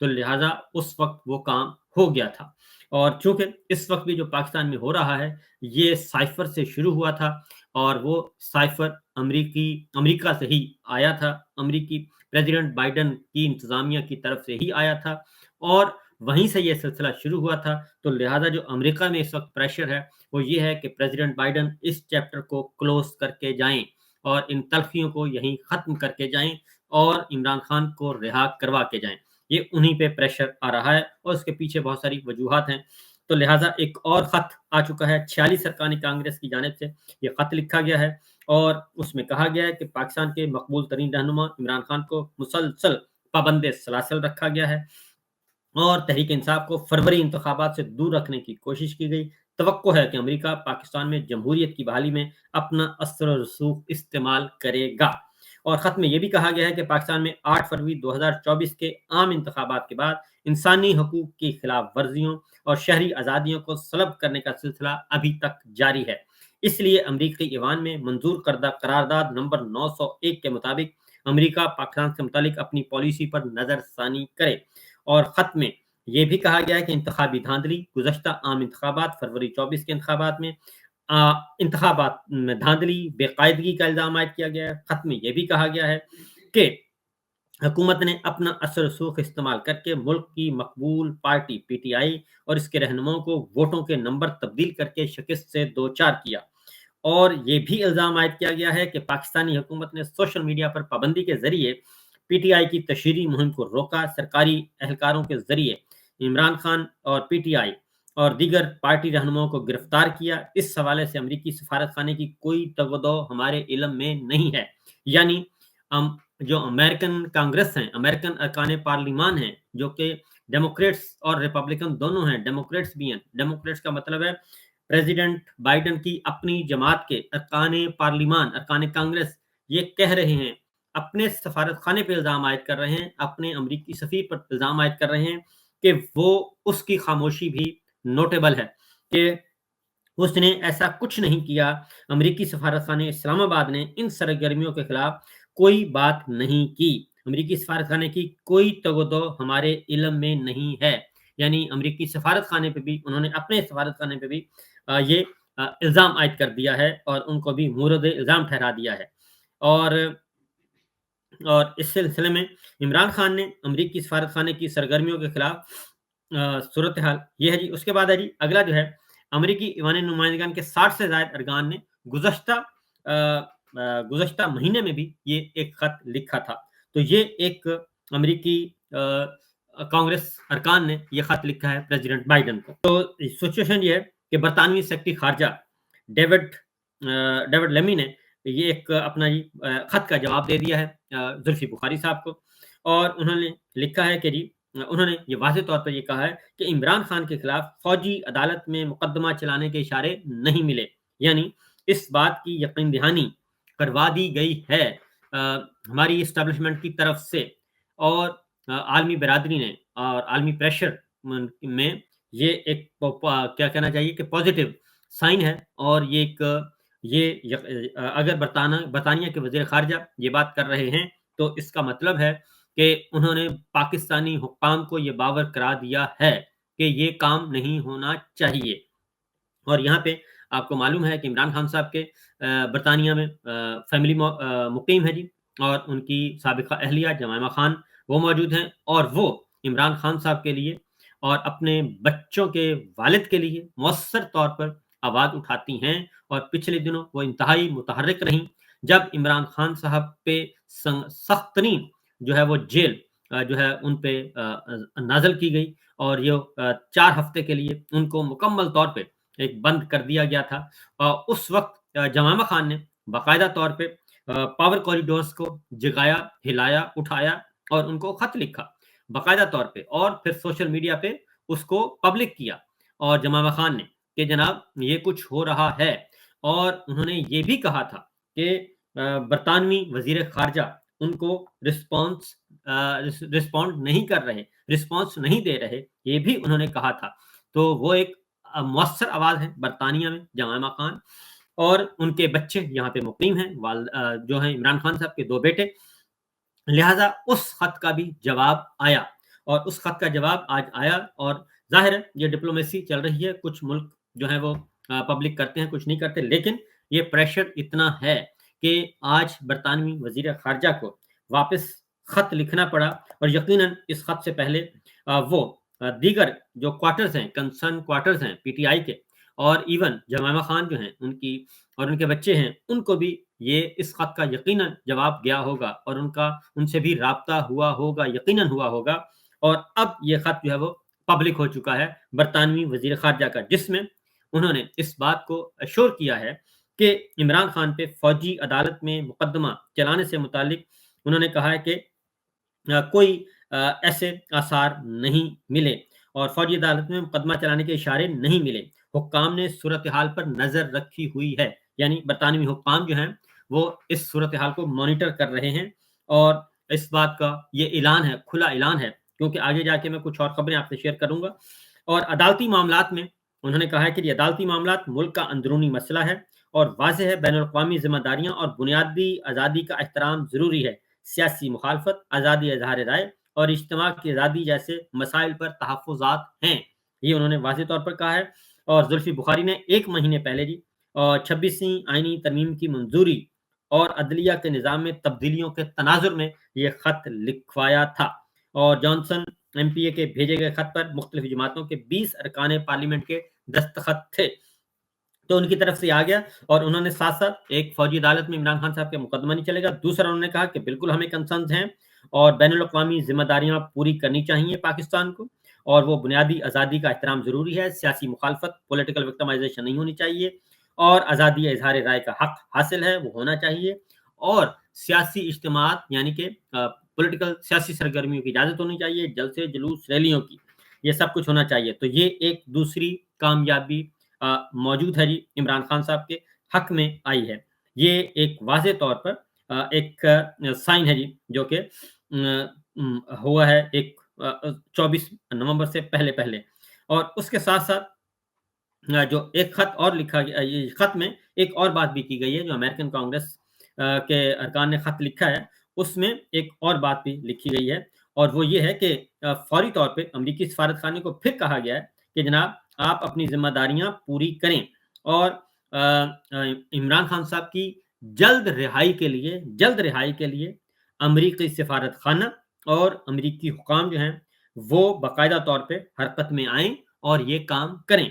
تو لہٰذا اس وقت وہ کام ہو گیا تھا۔ اور چونکہ اس وقت بھی جو پاکستان میں ہو رہا ہے یہ سائفر سے شروع ہوا تھا، اور وہ سائفر امریکہ سے ہی آیا تھا، امریکی پریزیڈنٹ بائیڈن کی انتظامیہ کی طرف سے ہی آیا تھا، اور وہیں سے یہ سلسلہ شروع ہوا تھا۔ تو لہٰذا جو امریکہ میں اس وقت پریشر ہے وہ یہ ہے کہ پریزیڈنٹ بائیڈن اس چیپٹر کو کلوز کر کے جائیں اور ان تلخیوں کو یہیں ختم کر کے جائیں اور عمران خان کو رہا کروا کے جائیں۔ یہ انہی پہ پریشر آ رہا ہے اور اس کے پیچھے بہت ساری وجوہات ہیں۔ تو لہٰذا ایک اور خط آ چکا ہے 46 ارکان کانگریس کی جانب سے، یہ خط لکھا گیا ہے اور اس میں کہا گیا ہے کہ پاکستان کے مقبول ترین رہنما عمران خان کو مسلسل پابند سلاسل رکھا گیا ہے اور تحریک انصاف کو فروری انتخابات سے دور رکھنے کی کوشش کی گئی۔ توقع ہے کہ امریکہ پاکستان میں جمہوریت کی بحالی میں اپنا اثر و رسوخ استعمال کرے گا۔ اور خط میں یہ بھی کہا گیا ہے کہ پاکستان میں 8 فروری 2024 کے عام انتخابات کے بعد انسانی حقوق کی خلاف ورزیوں اور شہری آزادیوں کو سلب کرنے کا سلسلہ ابھی تک جاری ہے۔ اس لیے امریکی ایوان میں منظور کردہ قرارداد نمبر 901 کے مطابق امریکہ پاکستان سے متعلق اپنی پالیسی پر نظر ثانی کرے۔ اور خط میں یہ بھی کہا گیا ہے کہ انتخابی دھاندلی، گزشتہ عام انتخابات فروری 24 کے انتخابات میں انتخابات میں دھاندلی، بے قاعدگی کا الزام عائد کیا گیا ہے۔ خط میں یہ بھی کہا گیا ہے کہ حکومت نے اپنا اثر و رسوخ استعمال کر کے ملک کی مقبول پارٹی پی ٹی آئی اور اس کے رہنماؤں کو ووٹوں کے نمبر تبدیل کر کے شکست سے دوچار کیا۔ اور یہ بھی الزام عائد کیا گیا ہے کہ پاکستانی حکومت نے سوشل میڈیا پر پابندی کے ذریعے پی ٹی آئی کی تشہیری مہم کو روکا، سرکاری اہلکاروں کے ذریعے عمران خان اور پی ٹی آئی اور دیگر پارٹی رہنماؤں کو گرفتار کیا۔ اس حوالے سے امریکی سفارت خانے کی کوئی تگودو ہمارے علم میں نہیں ہے۔ یعنی جو امریکن کانگریس ہیں، امریکن ارکان پارلیمان ہیں، جو کہ ڈیموکریٹس اور ریپبلکن دونوں ہیں، ڈیموکریٹس بھی ہیں، ڈیموکریٹس کا مطلب ہے پریزیڈنٹ بائیڈن کی اپنی جماعت کے ارکان پارلیمان، ارکان کانگریس، یہ کہہ رہے ہیں، اپنے سفارت خانے پہ الزام عائد کر رہے ہیں، اپنے امریکی سفیر پر الزام عائد کر رہے ہیں کہ وہ اس کی خاموشی بھی نوٹیبل ہے، کہ اس نے ایسا کچھ نہیں کیا۔ امریکی سفارت خانے اسلام آباد نے ان سرگرمیوں کے خلاف کوئی بات نہیں کی، امریکی سفارت خانے کی کوئی تگودو ہمارے علم میں نہیں ہے۔ یعنی امریکی سفارت خانے پہ بھی انہوں نے اپنے سفارت خانے پہ بھی یہ الزام عائد کر دیا ہے اور ان کو بھی مورد الزام ٹھہرا دیا ہے۔ اور اس سلسلے میں عمران خان نے امریکی سفارت خانے کی سرگرمیوں کے خلاف صورتحال یہ ہے جی۔ اس کے بعد ہے جی اگلا جو ہے امریکی ایوان نمائندگان کے 60 سے زائد ارکان نے گزشتہ مہینے میں بھی یہ ایک خط لکھا تھا۔ تو یہ ایک امریکی کانگریس ارکان نے یہ خط لکھا ہے پریزیڈنٹ بائیڈن کو۔ تو سچویشن یہ ہے کہ برطانوی سیکرٹری خارجہ ڈیوڈ لیمی نے یہ ایک اپنا خط کا جواب دے دیا ہے زلفی بخاری صاحب کو، اور انہوں نے لکھا ہے کہ جی انہوں نے یہ واضح طور پر یہ کہا ہے کہ عمران خان کے خلاف فوجی عدالت میں مقدمہ چلانے کے اشارے نہیں ملے، یعنی اس بات کی یقین دہانی کروا دی گئی ہے ہماری اسٹیبلشمنٹ کی طرف سے، اور عالمی برادری نے اور عالمی پریشر میں یہ ایک کیا کہنا چاہیے کہ پازیٹیو سائن ہے۔ اور یہ اگر برطانیہ کے وزیر خارجہ یہ بات کر رہے ہیں تو اس کا مطلب ہے کہ انہوں نے پاکستانی حکام کو یہ باور کرا دیا ہے کہ یہ کام نہیں ہونا چاہیے۔ اور یہاں پہ آپ کو معلوم ہے کہ عمران خان صاحب کے برطانیہ میں فیملی مقیم ہے جی، اور ان کی سابقہ اہلیہ جمائمہ خان وہ موجود ہیں، اور وہ عمران خان صاحب کے لیے اور اپنے بچوں کے والد کے لیے مؤثر طور پر آواز اٹھاتی ہیں، اور پچھلے دنوں وہ انتہائی متحرک رہیں جب عمران خان صاحب پہ سخت ترین جو ہے وہ جیل جو ہے ان پہ نازل کی گئی، اور یہ 4 ہفتے کے لیے ان کو مکمل طور پہ ایک بند کر دیا گیا تھا۔ اس وقت جمائمہ خان نے باقاعدہ طور پہ پاور کوریڈورز کو جگایا، ہلایا، اٹھایا اور ان کو خط لکھا باقاعدہ طور پہ، اور پھر سوشل میڈیا پہ اس کو پبلک کیا، اور جمائمہ خان نے کہ جناب یہ کچھ ہو رہا ہے، اور انہوں نے یہ بھی کہا تھا کہ برطانوی وزیر خارجہ ان کو رسپونڈ نہیں کر رہے، رسپانس نہیں دے رہے، یہ بھی انہوں نے کہا تھا۔ تو وہ ایک مؤثر آواز ہے برطانیہ میں جمائمہ خان، اور ان کے بچے یہاں پہ مقیم ہیں، جو ہیں عمران خان صاحب کے 2 بیٹے، لہٰذا اس خط کا بھی جواب آیا، اور اس خط کا جواب آج آیا، اور ظاہر ہے یہ ڈپلومیسی چل رہی ہے، کچھ ملک جو ہیں وہ پبلک کرتے ہیں، کچھ نہیں کرتے، لیکن یہ پریشر اتنا ہے کہ آج برطانوی وزیر خارجہ کو واپس خط لکھنا پڑا، اور یقیناً اس خط سے پہلے وہ دیگر جو کوارٹرز ہیں، کنسرن کوارٹرز ہیں پی ٹی آئی کے، اور ایون جمائمہ خان جو ہیں ان کی اور ان کے بچے ہیں، ان کو بھی یہ اس خط کا یقیناً جواب گیا ہوگا، اور ان سے بھی رابطہ ہوا ہوگا، یقیناً ہوا ہوگا، اور اب یہ خط جو ہے وہ پبلک ہو چکا ہے برطانوی وزیر خارجہ کا، جس میں انہوں نے اس بات کو اشور کیا ہے کہ عمران خان پہ فوجی عدالت میں مقدمہ چلانے سے متعلق انہوں نے کہا ہے کہ کوئی ایسے آثار نہیں ملے، اور فوجی عدالت میں مقدمہ چلانے کے اشارے نہیں ملے، حکام نے صورتحال پر نظر رکھی ہوئی ہے، یعنی برطانوی حکام جو ہیں وہ اس صورتحال کو مانیٹر کر رہے ہیں، اور اس بات کا یہ اعلان ہے، کھلا اعلان ہے، کیونکہ آگے جا کے میں کچھ اور خبریں آپ سے شیئر کروں گا۔ اور عدالتی معاملات میں انہوں نے کہا ہے کہ یہ عدالتی معاملات ملک کا اندرونی مسئلہ ہے، اور واضح ہے بین الاقوامی ذمہ داریاں اور بنیادی آزادی کا احترام ضروری ہے، سیاسی مخالفت، آزادی اظہار رائے اور اجتماع کی آزادی جیسے مسائل پر تحفظات ہیں، یہ انہوں نے واضح طور پر کہا ہے۔ اور زلفی بخاری نے 1 مہینے پہلے جی 26ویں آئینی ترمیم کی منظوری اور عدلیہ کے نظام میں تبدیلیوں کے تناظر میں یہ خط لکھوایا تھا، اور جانسن ایم پی اے کے بھیجے گئے خط پر مختلف جماعتوں کے 20 ارکان پارلیمنٹ کے دستخط تھے، تو ان کی طرف سے آ گیا، اور انہوں نے ساتھ ساتھ ایک فوجی عدالت میں عمران خان صاحب کا مقدمہ نہیں چلے گا، دوسرا انہوں نے کہا کہ بالکل ہمیں کنسرنز ہیں، اور بین الاقوامی ذمہ داریاں پوری کرنی چاہیے پاکستان کو، اور وہ بنیادی آزادی کا احترام ضروری ہے، سیاسی مخالفت، پولیٹیکل وکٹمائزیشن نہیں ہونی چاہیے، اور آزادی اظہار رائے کا حق حاصل ہے، وہ ہونا چاہیے، اور سیاسی اجتماعات یعنی کہ پولیٹیکل سیاسی سرگرمیوں کی اجازت ہونی چاہیے، جلسے جلوس ریلیوں کی، یہ سب کچھ ہونا چاہیے۔ تو یہ ایک دوسری کامیابی موجود ہے جی عمران خان صاحب کے حق میں آئی ہے، یہ ایک واضح طور پر ایک سائن ہے جی، جو کہ ہوا ہے ایک 24 نومبر سے پہلے، اور اس کے ساتھ ساتھ جو ایک خط اور لکھا گیا، یہ خط میں ایک اور بات بھی کی گئی ہے، جو امریکن کانگریس کے ارکان نے خط لکھا ہے، اس میں ایک اور بات بھی لکھی گئی ہے، اور وہ یہ ہے کہ فوری طور پہ امریکی سفارت خانے کو پھر کہا گیا ہے کہ جناب آپ اپنی ذمہ داریاں پوری کریں، اور عمران خان صاحب کی جلد رہائی کے لیے امریکی سفارت خانہ اور امریکی حکام جو ہیں وہ باقاعدہ طور پہ حرکت میں آئیں اور یہ کام کریں۔